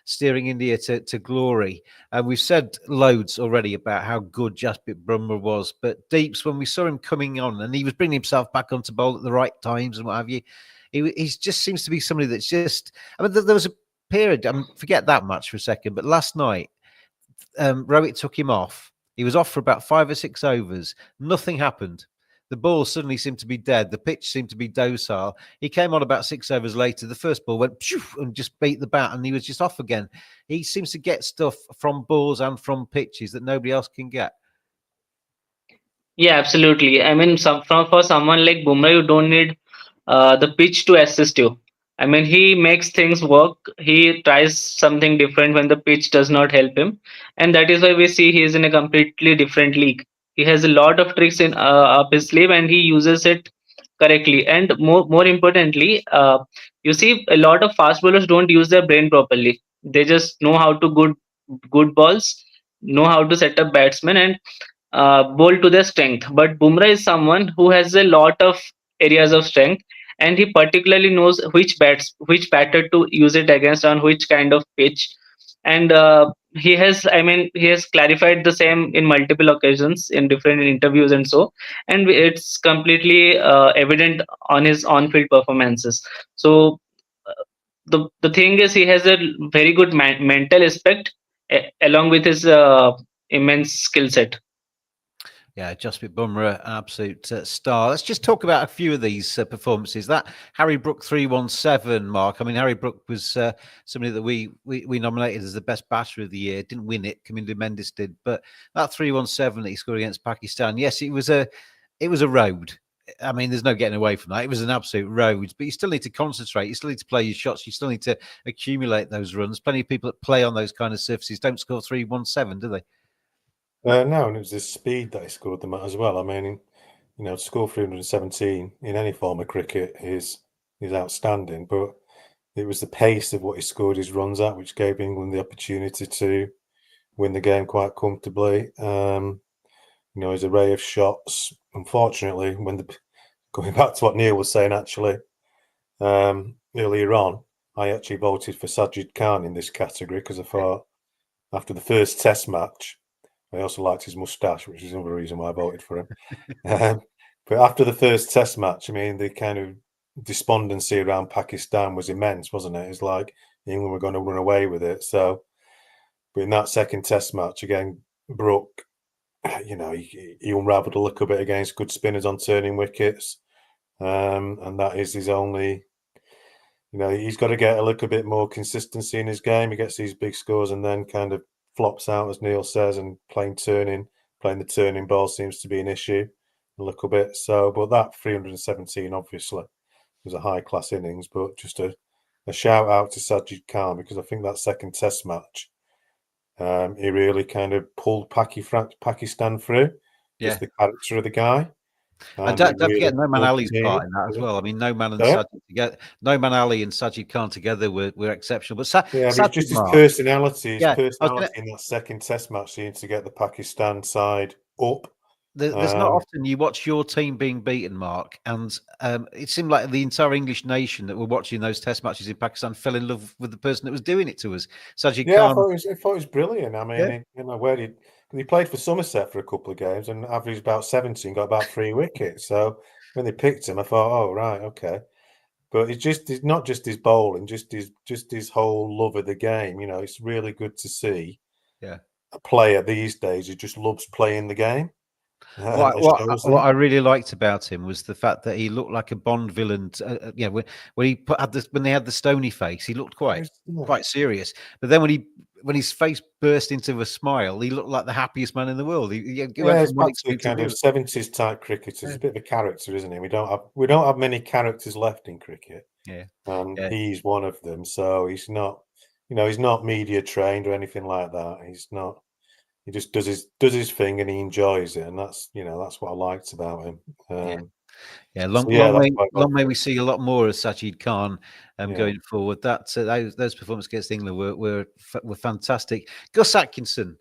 steering India to glory. And we've said loads already about how good Jasprit Bumrah was, but Deeps, when we saw him coming on and he was bringing himself back onto bowl at the right times and what have you, he just seems to be somebody that's just. I mean, there was a period. Forget that much for a second, but last night, Rohit took him off. He was off for about 5 or 6 overs. Nothing happened. The ball suddenly seemed to be dead. The pitch seemed to be docile. He came on about 6 overs later. The first ball went and just beat the bat, and he was just off again. He seems to get stuff from balls and from pitches that nobody else can get. Yeah, absolutely. I mean, for someone like Bumrah, you don't need the pitch to assist you. I mean, he makes things work. He tries something different when the pitch does not help him, and that is why we see he is in a completely different league. He has a lot of tricks in up his sleeve, and he uses it correctly. And more importantly, you see a lot of fast bowlers don't use their brain properly. They just know how to good balls, know how to set up batsmen, and bowl to their strength. But Bumrah is someone who has a lot of areas of strength, and he particularly knows which batter to use it against on which kind of pitch. And he has clarified the same in multiple occasions in different interviews and so. And it's completely evident on his on-field performances. So the thing is, he has a very good mental aspect along with his immense skill set. Yeah, Jasprit Bumrah, an absolute star. Let's just talk about a few of these performances. That Harry Brook 317 mark. I mean, Harry Brook was somebody that we nominated as the best batter of the year. Didn't win it. Kamindu Mendis did, but that 317 that he scored against Pakistan. Yes, it was a road. I mean, there's no getting away from that. It was an absolute road, but you still need to concentrate. You still need to play your shots. You still need to accumulate those runs. Plenty of people that play on those kind of surfaces don't score 317, do they? No, and it was the speed that he scored them at as well. I mean, to score 317 in any form of cricket is outstanding, but it was the pace of what he scored his runs at, which gave England the opportunity to win the game quite comfortably. His array of shots. Unfortunately, going back to what Neil was saying, actually, earlier on, I actually voted for Sajid Khan in this category because I thought after the first Test match, I also liked his moustache, which is another reason why I voted for him. But after the first Test match, I mean, the kind of despondency around Pakistan was immense, wasn't it? It's like England were going to run away with it. So, but in that second Test match, again, Brook, he unravelled a little bit against good spinners on turning wickets. And that is his only, he's got to get a little bit more consistency in his game. He gets these big scores and then kind of flops out, as Neil says, and playing the turning ball seems to be an issue a little bit. So, but that 317 obviously was a high class innings. But just a shout out to Sajid Khan, because I think that second Test match, he really kind of pulled Pakistan through. Yeah. Just the character of the guy. And don't forget Noman Ali's part in that as well. I mean, Noman and Sajid together, Noman Ali and Sajid Khan together were exceptional. But but just his personality, in that second Test match seemed to get the Pakistan side up. There's not often you watch your team being beaten, Mark, and it seemed like the entire English nation that were watching those Test matches in Pakistan fell in love with the person that was doing it to us. Sajid Khan. I thought it was brilliant. I mean, he played for Somerset for a couple of games and averaged about 70 and got about 3 wickets. So when they picked him, I thought, oh right, okay. But it's not just his bowling, just his whole love of the game. It's really good to see a player these days who just loves playing the game. What I really liked about him was the fact that he looked like a Bond villain. When they had the stony face, he looked quite serious. But then when his face burst into a smile, he looked like the happiest man in the world. He went from one extreme to kind of 70s type cricketers. He's a bit of a character, isn't he? We don't have many characters left in cricket. Yeah, he's one of them. So he's not, he's not media trained or anything like that. He's not. He just does his thing and he enjoys it, and that's what I liked about him. Long may we see a lot more of Sajid Khan going forward. Those performances against England were fantastic. Gus Atkinson,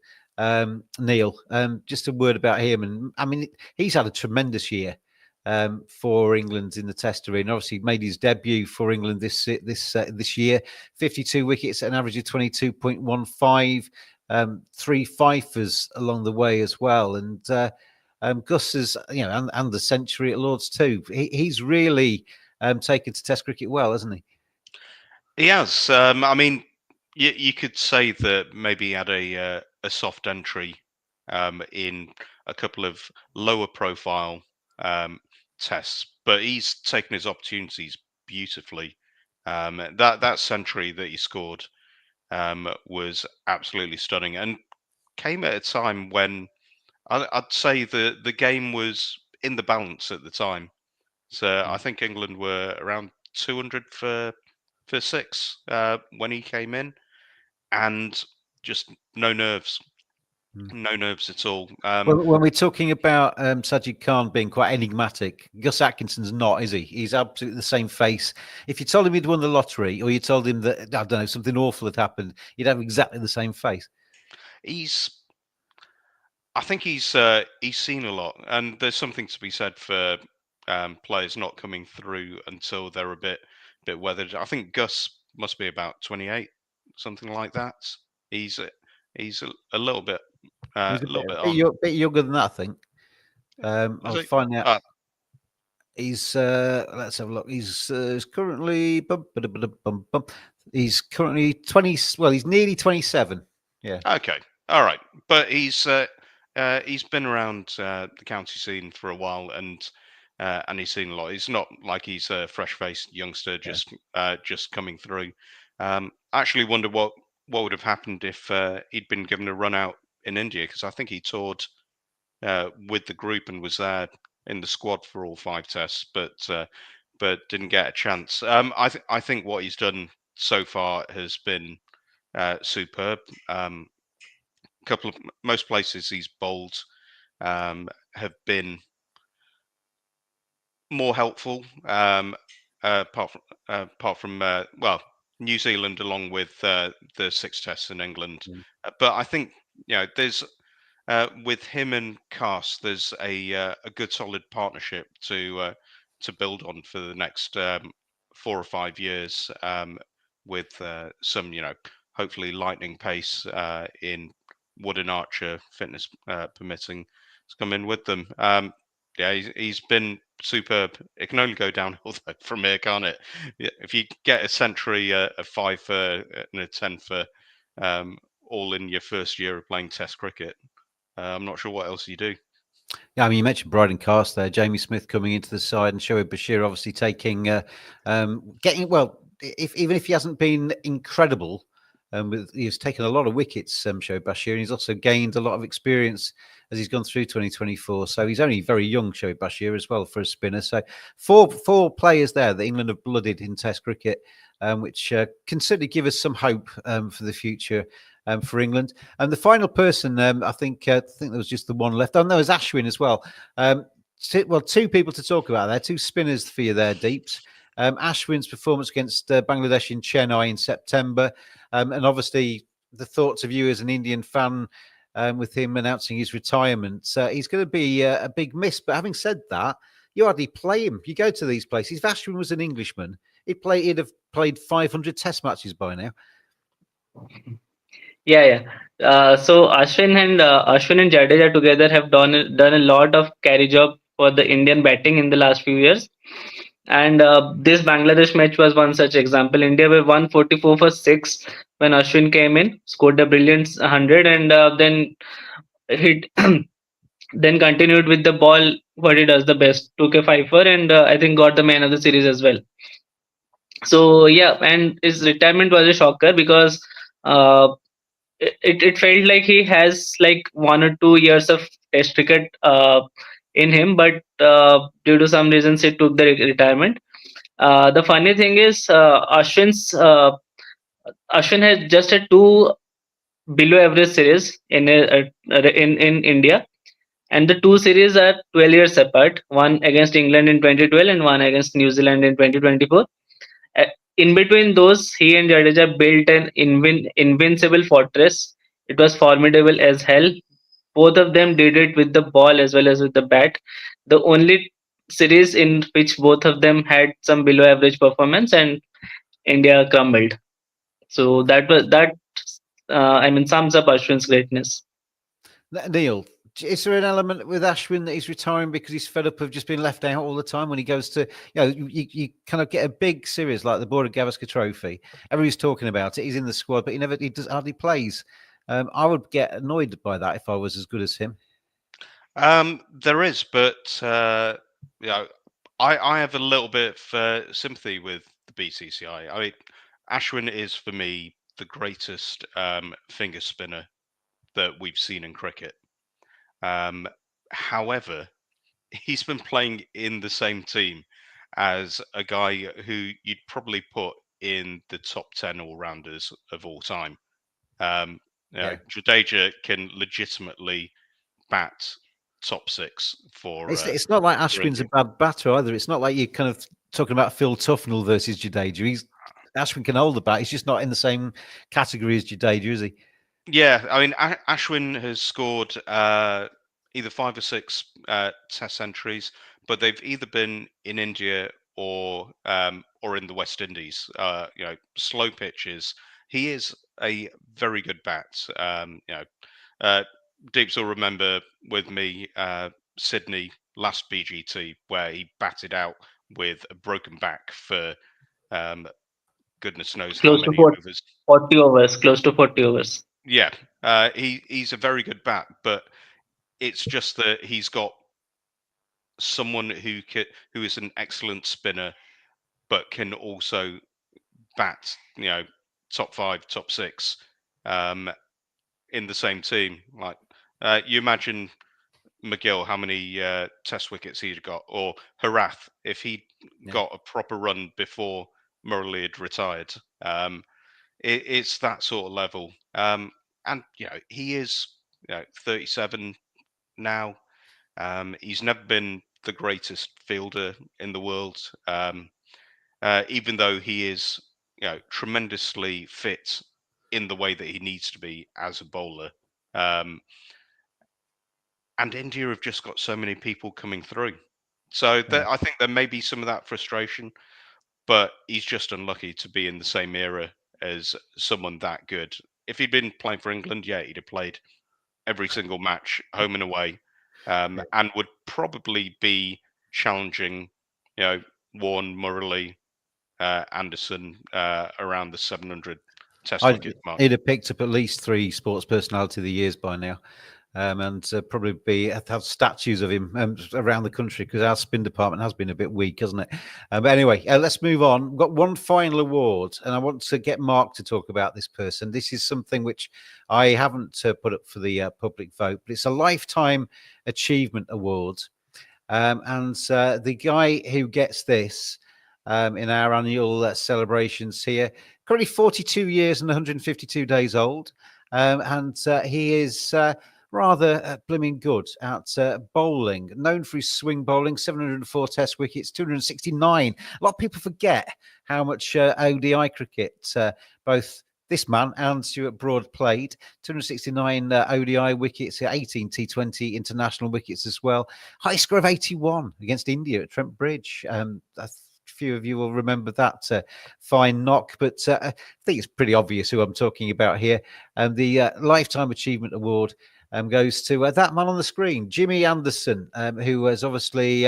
Neil, just a word about him, and I mean he's had a tremendous year for England in the Test arena. Obviously, made his debut for England this year. 52 wickets at an average of 22.15. 3 fifers along the way as well, and Gus is, and the century at Lords too. He's really taken to Test cricket well, hasn't he? He has. I mean, you could say that maybe he had a soft entry in a couple of lower profile tests, but he's taken his opportunities beautifully. That century that he scored was absolutely stunning and came at a time when I'd say the game was in the balance at the time. So I think England were around 200 for 6 when he came in, and just no nerves. No nerves at all. When we're talking about Sajid Khan being quite enigmatic, Gus Atkinson's not, is he? He's absolutely the same face. If you told him he'd won the lottery, or you told him that, I don't know, something awful had happened, he'd have exactly the same face. I think he's seen a lot, and there's something to be said for players not coming through until they're a bit weathered. I think Gus must be about 28, something like that. He's a little bit. He's a bit younger than that, I think. I'll find out. He's let's have a look. He's currently he's currently 20. Well, he's nearly 27. Yeah. Okay. All right. But he's He's been around the county scene for a while, and he's seen a lot. It's not like he's a fresh-faced youngster just coming through. I actually wonder what would have happened if he'd been given a run out in India, because I think he toured with the group and was there in the squad for all 5 tests, but didn't get a chance. I think what he's done so far has been superb. Most places he's bowled have been more helpful, apart from well, New Zealand, along with the 6 tests in England. But I think there's with him and Cast, there's a good solid partnership to build on for the next 4 or 5 years, with some hopefully lightning pace in Wood and Archer, fitness permitting, to come in with them. Yeah, he's been superb. It can only go downhill though from here, can't it? If you get a century, a 5 for and a 10 for, all in your first year of playing Test cricket, I'm not sure what else you do. Yeah, I mean, you mentioned Bryden Cast there. Jamie Smith coming into the side, and Shoaib Bashir obviously taking, getting, well, even if he hasn't been incredible, he's taken a lot of wickets, Shoaib Bashir, and he's also gained a lot of experience as he's gone through 2024. So he's only very young, Shoaib Bashir, as well, for a spinner. So four players there that England have blooded in Test cricket, which can certainly give us some hope for the future. For England, and the final person, I think there was just the one left. Oh no, there's Ashwin as well. Two people to talk about there, 2 spinners for you there, Deeps. Ashwin's performance against Bangladesh in Chennai in September, and obviously the thoughts of you as an Indian fan with him announcing his retirement. He's going to be a big miss. But having said that, you hardly play him. You go to these places. If Ashwin was an Englishman, he'd have played 500 Test matches by now. Yeah. So Ashwin and Jadeja together have done a lot of carry job for the Indian batting in the last few years. And this Bangladesh match was one such example. India were 144 for 6 when Ashwin came in, scored a brilliant 100, and then hit, then continued with the ball what he does the best, took a 5-4, and I think got the man of the series as well. So yeah, and his retirement was a shocker because it felt like he has like 1 or 2 years of Test cricket in him, but due to some reasons, he took the retirement. The funny thing is, Ashwin has just had 2 below average series in India, and the 2 series are 12 years apart. One against England in 2012 and one against New Zealand in 2024. In between those, he and Jadeja built an invincible fortress. It was formidable as hell. Both of them did it with the ball as well as with the bat. The only series in which both of them had some below average performance, and India crumbled. So that sums up Ashwin's greatness. Neil, is there an element with Ashwin that he's retiring because he's fed up of just being left out all the time when he goes to, you kind of get a big series like the Border Gavaskar Trophy. Everybody's talking about it. He's in the squad, but he hardly plays. I would get annoyed by that if I was as good as him. There is, but I have a little bit of sympathy with the BCCI. I mean, Ashwin is for me the greatest finger spinner that we've seen in cricket. However, he's been playing in the same team as a guy who you'd probably put in the top 10 all-rounders of all time. Jadeja can legitimately bat top 6 for. It's not like Ashwin's a bad batter either. It's not like you're kind of talking about Phil Tufnell versus Jadeja. Ashwin can hold the bat. He's just not in the same category as Jadeja, is he? Yeah, I mean, Ashwin has scored either 5 or 6 Test centuries, but they've either been in India or in the West Indies. Slow pitches. He is a very good bat. Deeps will remember with me Sydney last BGT where he batted out with a broken back for goodness knows close how many to overs. 40 overs, close to 40 overs. Yeah, he's a very good bat, but it's just that he's got someone who is an excellent spinner, but can also bat, top 5, top 6 in the same team. Like you imagine McGill, how many test wickets he'd got, or Harath if he got a proper run before Murali had retired. It's that sort of level. And he is 37 now. He's never been the greatest fielder in the world, even though he is tremendously fit in the way that he needs to be as a bowler. And India have just got so many people coming through. So I think there may be some of that frustration, but he's just unlucky to be in the same era as someone that good. If he'd been playing for England, he'd have played every single match, home and away, and would probably be challenging, Warren, Murali, Anderson around the 700 test wicket mark. He'd have picked up at least 3 sports personality of the years by now. And probably have statues of him around the country, because our spin department has been a bit weak, hasn't it? But anyway, let's move on. We've got one final award, and I want to get Mark to talk about this person. This is something which I haven't put up for the public vote, but it's a Lifetime Achievement Award. And the guy who gets this in our annual celebrations here, currently 42 years and 152 days old. And he is... rather blooming good at bowling, known for his swing bowling, 704 test wickets, 269. A lot of people forget how much ODI cricket both this man and Stuart Broad played. 269 ODI wickets, 18 T20 international wickets as well. High score of 81 against India at Trent Bridge. A few of you will remember that fine knock, but I think it's pretty obvious who I'm talking about here. The Lifetime Achievement Award goes to that man on the screen, Jimmy Anderson, who has obviously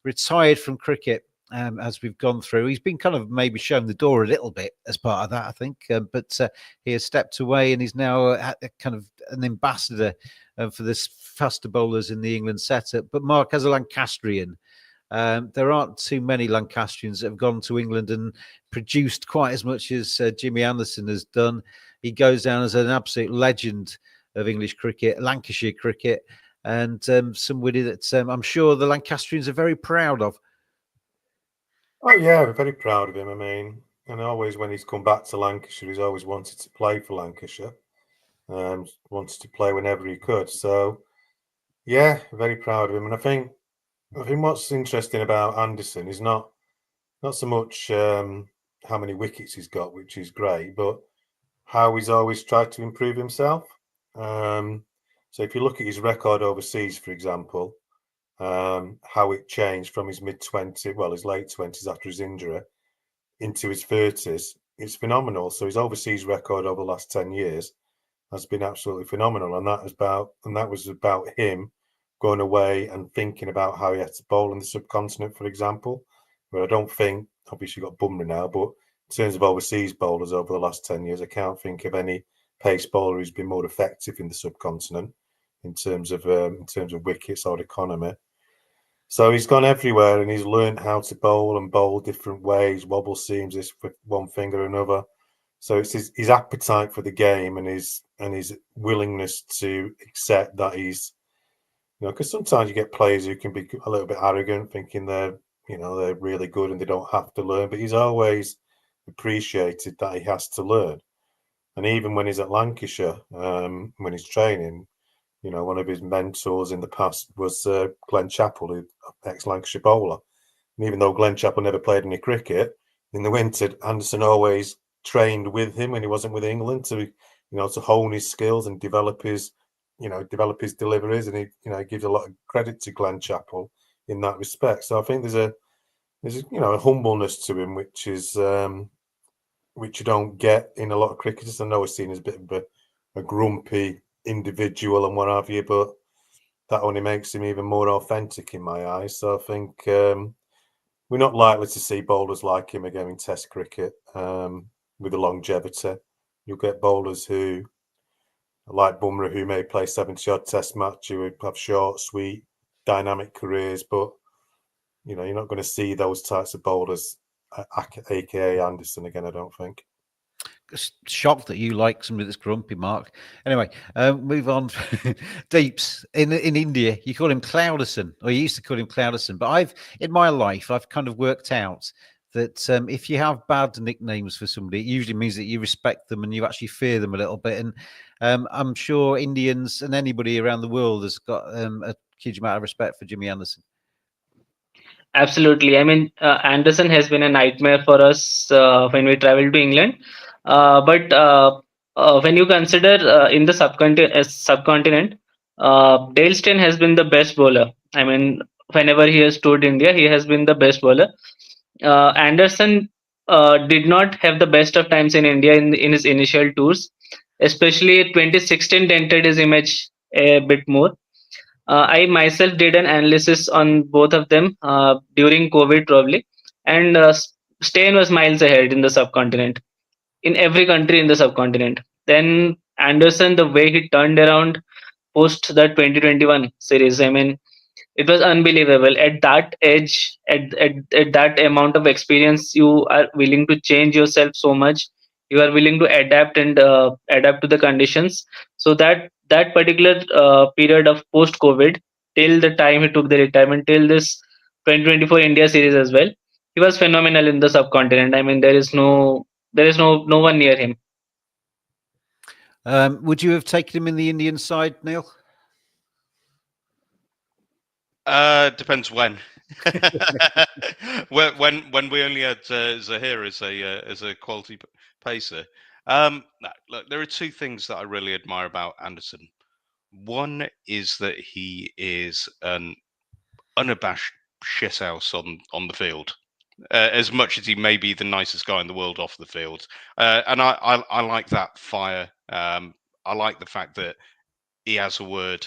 retired from cricket as we've gone through. He's been kind of maybe shown the door a little bit as part of that, I think, but he has stepped away and is now kind of an ambassador for this faster bowlers in the England setup. But Mark, as a Lancastrian, there aren't too many Lancastrians that have gone to England and produced quite as much as Jimmy Anderson has done. He goes down as an absolute legend of English cricket, Lancashire cricket, and somebody that I'm sure the Lancastrians are very proud of. Oh yeah, we're very proud of him. I mean, and always when he's come back to Lancashire, he's always wanted to play for Lancashire. Wanted to play whenever he could. So yeah, very proud of him. And I think what's interesting about Anderson is not so much how many wickets he's got, which is great, but how he's always tried to improve himself. So if you look at his record overseas, for example, how it changed from his his late 20s after his injury into his 30s, it's phenomenal. So his overseas record over the last 10 years has been absolutely phenomenal, and that was about him going away and thinking about how he had to bowl in the subcontinent, for example. Where I don't think, obviously you've got Buttler now, but in terms of overseas bowlers over the last 10 years, I can't think of any pace bowler who's been more effective in the subcontinent in terms of wickets or economy. So he's gone everywhere and he's learned how to bowl different ways, wobble seams, this with one finger or another. So it's his appetite for the game and his willingness to accept that he's, because sometimes you get players who can be a little bit arrogant, thinking they're really good and they don't have to learn. But he's always appreciated that he has to learn. And even when he's at Lancashire, when he's training, one of his mentors in the past was Glenn Chappell, ex-Lancashire bowler. And even though Glenn Chappell never played any cricket, in the winter, Anderson always trained with him when he wasn't with England to hone his skills and develop his deliveries. And he gives a lot of credit to Glenn Chappell in that respect. So I think there's a humbleness to him, which is which you don't get in a lot of cricketers. I know he's seen as a bit of a grumpy individual and what have you, but that only makes him even more authentic in my eyes. So I think we're not likely to see bowlers like him again in Test cricket with the longevity. You'll get bowlers who like Bumrah, who may play 70-odd Test match, who would have short, sweet, dynamic careers, but you're not going to see those types of bowlers, aka Anderson, again. I don't think. Shocked that you like somebody that's grumpy, Mark. Anyway, move on. Deeps in India, you call him Clouderson, or you used to call him Clouderson. But in my life, I've kind of worked out that if you have bad nicknames for somebody, it usually means that you respect them and you actually fear them a little bit. And I'm sure Indians and anybody around the world has got a huge amount of respect for Jimmy Anderson. Absolutely. I mean, Anderson has been a nightmare for us when we travel to England. But when you consider in the subcontinent, Dale Steyn has been the best bowler. I mean, whenever he has toured India, he has been the best bowler. Anderson did not have the best of times in India in his initial tours, especially 2016 dented his image a bit more. I myself did an analysis on both of them during COVID, probably, and Steyn was miles ahead in the subcontinent, in every country in the subcontinent. Then Anderson, the way he turned around post the 2021 series, I mean, it was unbelievable. At that age, at that amount of experience, you are willing to change yourself so much. You are willing to adapt and adapt to the conditions. So that particular period of post COVID, till the time he took the retirement, till this 2024 India series as well, he was phenomenal in the subcontinent. I mean, there is no one near him. Would you have taken him in the Indian side, Neil? Depends when. when we only had Zahir as a quality pacer. Look, there are two things that I really admire about Anderson. One is that he is an unabashed shithouse on the field. As much as he may be the nicest guy in the world off the field, and I like that fire. I like the fact that he has a word.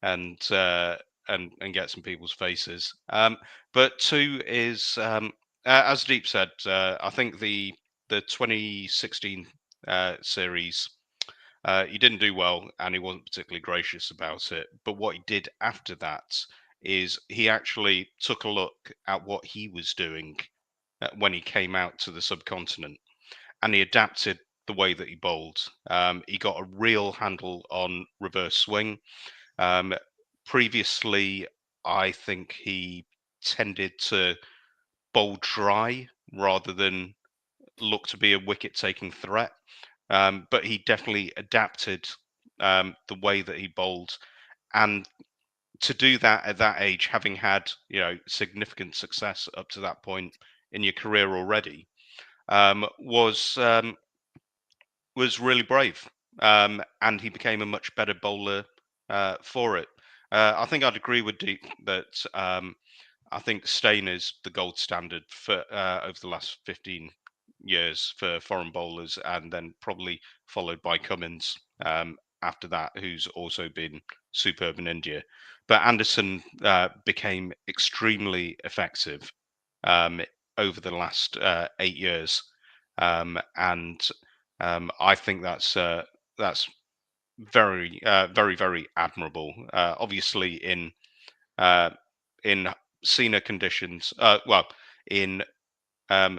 And get some people's faces. But two is, as Deep said, I think the 2016 series, he didn't do well, and he wasn't particularly gracious about it. But what he did after that is he actually took a look at what he was doing when he came out to the subcontinent, and he adapted the way that he bowled. He got a real handle on reverse swing. Previously, I think he tended to bowl dry rather than look to be a wicket-taking threat. But he definitely adapted the way that he bowled, and to do that at that age, having had significant success up to that point in your career already, was really brave, and he became a much better bowler for it. I think I'd agree with Deep that I think Steyn is the gold standard for over the last 15 years for foreign bowlers, and then probably followed by Cummins after that, who's also been superb in India. But Anderson became extremely effective over the last 8 years, and I think that's very, very, very admirable. Obviously, in senior conditions, in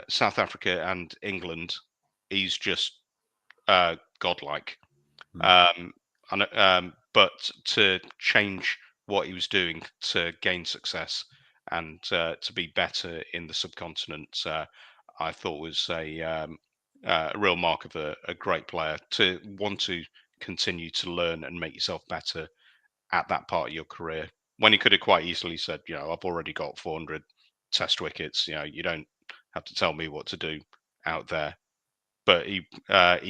South Africa and England, he's just godlike. But to change what he was doing to gain success and to be better in the subcontinent, I thought was a real mark of a great player, to want to continue to learn and make yourself better at that part of your career, when he could have quite easily said, I've already got 400 test wickets, you don't have to tell me what to do out there. But he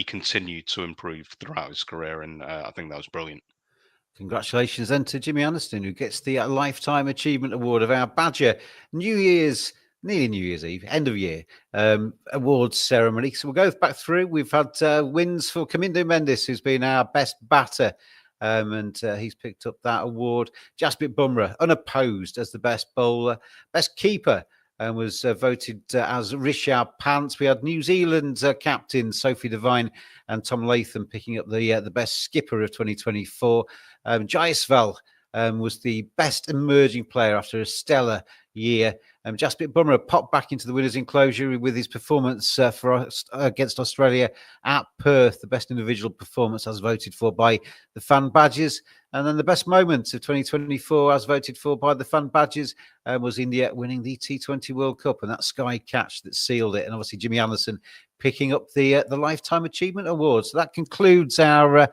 continued to improve throughout his career, and I think that was brilliant. Congratulations then to Jimmy Anderson, who gets the Lifetime Achievement Award of our Badger nearly New Year's Eve, end of year awards ceremony. So we'll go back through. We've had wins for Kamindo Mendes, who's been our best batter, and he's picked up that award. Jasprit Bumrah, unopposed as the best bowler. Best keeper and was voted as Richard Pants. We had New Zealand captain Sophie Devine and Tom Latham picking up the best skipper of 2024. Jaisval was the best emerging player after a stellar year. Jasprit Bumrah popped back into the winners' enclosure with his performance against Australia at Perth, the best individual performance as voted for by the fan badges. And then the best moment of 2024 as voted for by the fan badges was India winning the T20 World Cup, and that sky catch that sealed it. And obviously Jimmy Anderson picking up the Lifetime Achievement Award. So that concludes our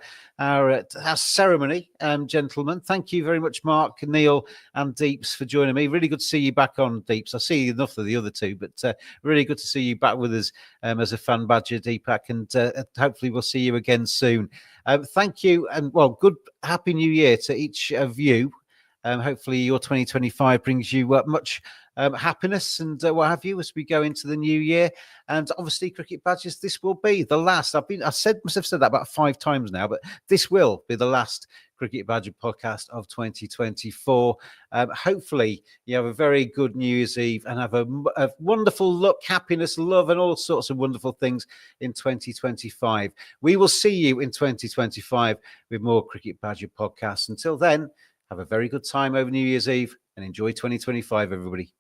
ceremony, gentlemen. Thank you very much, Mark, Neil, and Deeps for joining me. Really good to see you back on, Deeps. I see enough of the other two, but really good to see you back with us as a fan badger, Deepak, and hopefully we'll see you again soon. Thank you, and well, good Happy New Year to each of you. Hopefully your 2025 brings you much happiness and what have you as we go into the new year. And obviously, Cricket Badges, this will be the last. I must have said that about 5 times now, but this will be the last Cricket Badger podcast of 2024. Hopefully, you have a very good New Year's Eve and have a wonderful luck, happiness, love, and all sorts of wonderful things in 2025. We will see you in 2025 with more Cricket Badger podcasts. Until then, have a very good time over New Year's Eve and enjoy 2025, everybody.